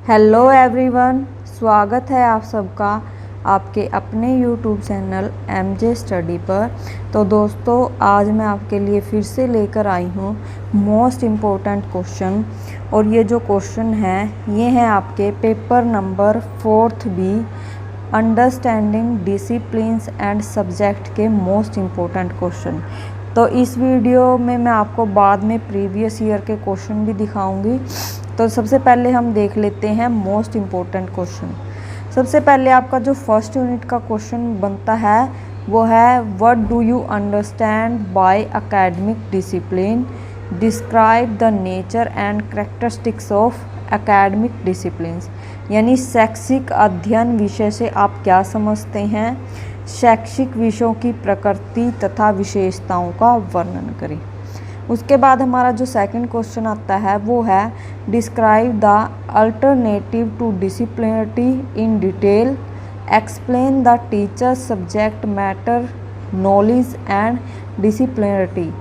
Hello everyone, स्वागत है आप सबका आपके अपने यूट्यूब चैनल MJ स्टडी पर। तो दोस्तों, आज मैं आपके लिए फिर से लेकर आई हूँ मोस्ट इम्पोर्टेंट क्वेश्चन। और ये जो क्वेश्चन है ये है आपके paper number 4th B understanding disciplines and subject के मोस्ट इम्पोर्टेंट क्वेश्चन। तो इस वीडियो में मैं आपको बाद में प्रीवियस ईयर के क्वेश्चन भी दिखाऊंगी। तो सबसे पहले हम देख लेते हैं मोस्ट इम्पोर्टेंट क्वेश्चन। सबसे पहले आपका जो फर्स्ट यूनिट का क्वेश्चन बनता है वो है what do you understand by academic discipline, describe the nature and characteristics of academic disciplines. यानी शैक्षिक अध्ययन विषय से आप क्या समझते हैं, शैक्षिक विषयों की प्रकृति तथा विशेषताओं का वर्णन करें। उसके बाद हमारा जो सेकंड क्वेश्चन आता है वो है describe the alternative to disciplinary in detail, explain the teacher subject matter knowledge and disciplinary.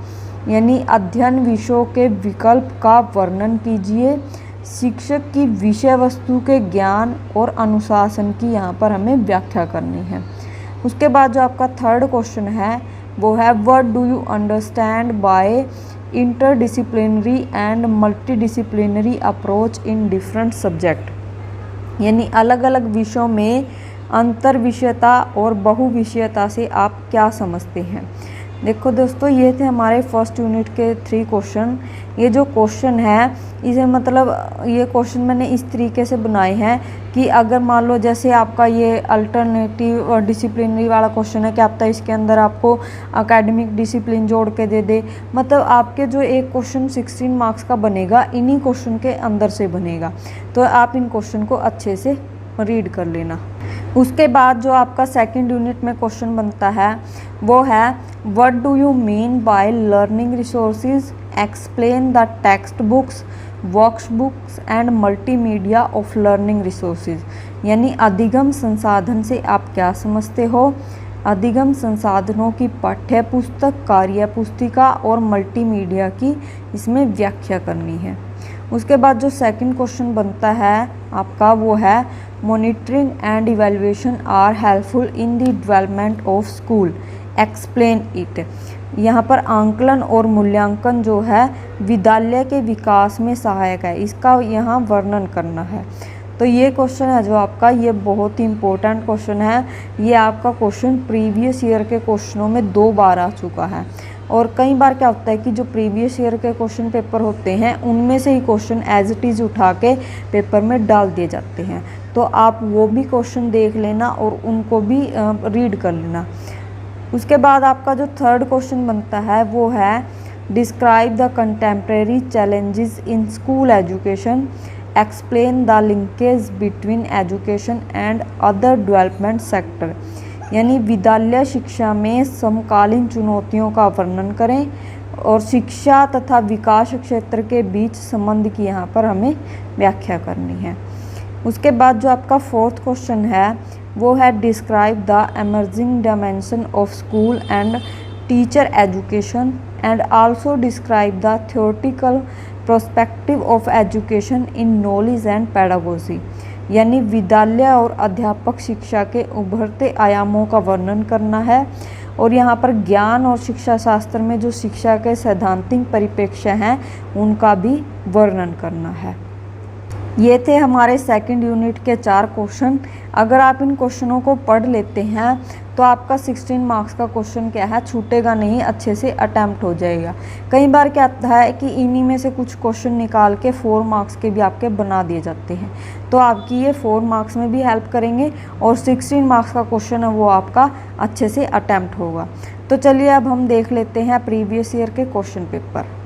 यानी अध्ययन विषयों के विकल्प का वर्णन कीजिए, शिक्षक की विषय वस्तु के ज्ञान और अनुशासन की यहाँ पर हमें व्याख्या करनी है। उसके बाद जो आपका थर्ड क्वेश्चन है वो है what do you understand by interdisciplinary and multidisciplinary approach in different subject. यानी अलग अलग विषयों में अंतर विषयता और बहुविषयता से आप क्या समझते हैं। देखो दोस्तों, ये थे हमारे फर्स्ट यूनिट के 3 क्वेश्चन। ये जो क्वेश्चन है इसे मतलब ये क्वेश्चन मैंने इस तरीके से बनाए हैं कि अगर मान लो जैसे आपका ये अल्टरनेटिव और डिसिप्लिनरी वाला क्वेश्चन है, क्या पता इसके अंदर आपको एकेडमिक डिसिप्लिन जोड़ के दे दे। मतलब आपके जो एक क्वेश्चन 16 मार्क्स का बनेगा इन्हीं क्वेश्चन के अंदर से बनेगा। तो आप इन क्वेश्चन को अच्छे से रीड कर लेना। उसके बाद जो आपका सेकंड यूनिट में क्वेश्चन बनता है वो है what do you mean by learning resources, explain the text books, workbooks and multimedia of learning resources. यानी अधिगम संसाधन से आप क्या समझते हो। अधिगम संसाधनों की पाठ्य पुस्तक, कार्य पुस्तिका और मल्टीमीडिया की इसमें व्याख्या करनी है। उसके बाद जो सेकंड क्वेश्चन बनता है आपका वो है monitoring and evaluation are helpful in the development of school, explain it. यहाँ पर आंकलन और मूल्यांकन जो है विद्यालय के विकास में सहायक है, इसका यहाँ वर्णन करना है। तो ये क्वेश्चन है जो आपका ये बहुत ही इम्पोर्टेंट क्वेश्चन है। ये आपका क्वेश्चन प्रीवियस ईयर के क्वेश्चनों में 2 बार आ चुका है। और कई बार क्या होता है कि जो प्रीवियस ईयर के क्वेश्चन पेपर होते हैं उनमें से ही क्वेश्चन एज इट इज़ उठा के पेपर में डाल दिए जाते हैं। तो आप वो भी क्वेश्चन देख लेना और उनको भी रीड कर लेना। उसके बाद आपका जो थर्ड क्वेश्चन बनता है वो है describe the contemporary challenges in school education, explain the linkage between education and other development sector. यानी विद्यालय शिक्षा में समकालीन चुनौतियों का वर्णन करें और शिक्षा तथा विकास क्षेत्र के बीच संबंध की यहाँ पर हमें व्याख्या करनी है। उसके बाद जो आपका फोर्थ क्वेश्चन है वो है describe the emerging dimension of school and teacher education and also describe the theoretical prospective of education in knowledge and pedagogy. यानी विद्यालय और अध्यापक शिक्षा के उभरते आयामों का वर्णन करना है और यहाँ पर ज्ञान और शिक्षा शास्त्र में जो शिक्षा के सैद्धांतिक परिप्रेक्ष्य हैं उनका भी वर्णन करना है। ये थे हमारे सेकंड यूनिट के 4 क्वेश्चन। अगर आप इन क्वेश्चनों को पढ़ लेते हैं तो आपका 16 मार्क्स का क्वेश्चन क्या है छूटेगा नहीं, अच्छे से अटैम्प्ट हो जाएगा। कई बार क्या आता है कि इन्हीं में से कुछ क्वेश्चन निकाल के 4 मार्क्स के भी आपके बना दिए जाते हैं। तो आपकी ये 4 मार्क्स में भी हेल्प करेंगे और 16 मार्क्स का क्वेश्चन है वो आपका अच्छे से अटैम्प्ट होगा। तो चलिए अब हम देख लेते हैं प्रीवियस ईयर के क्वेश्चन पेपर।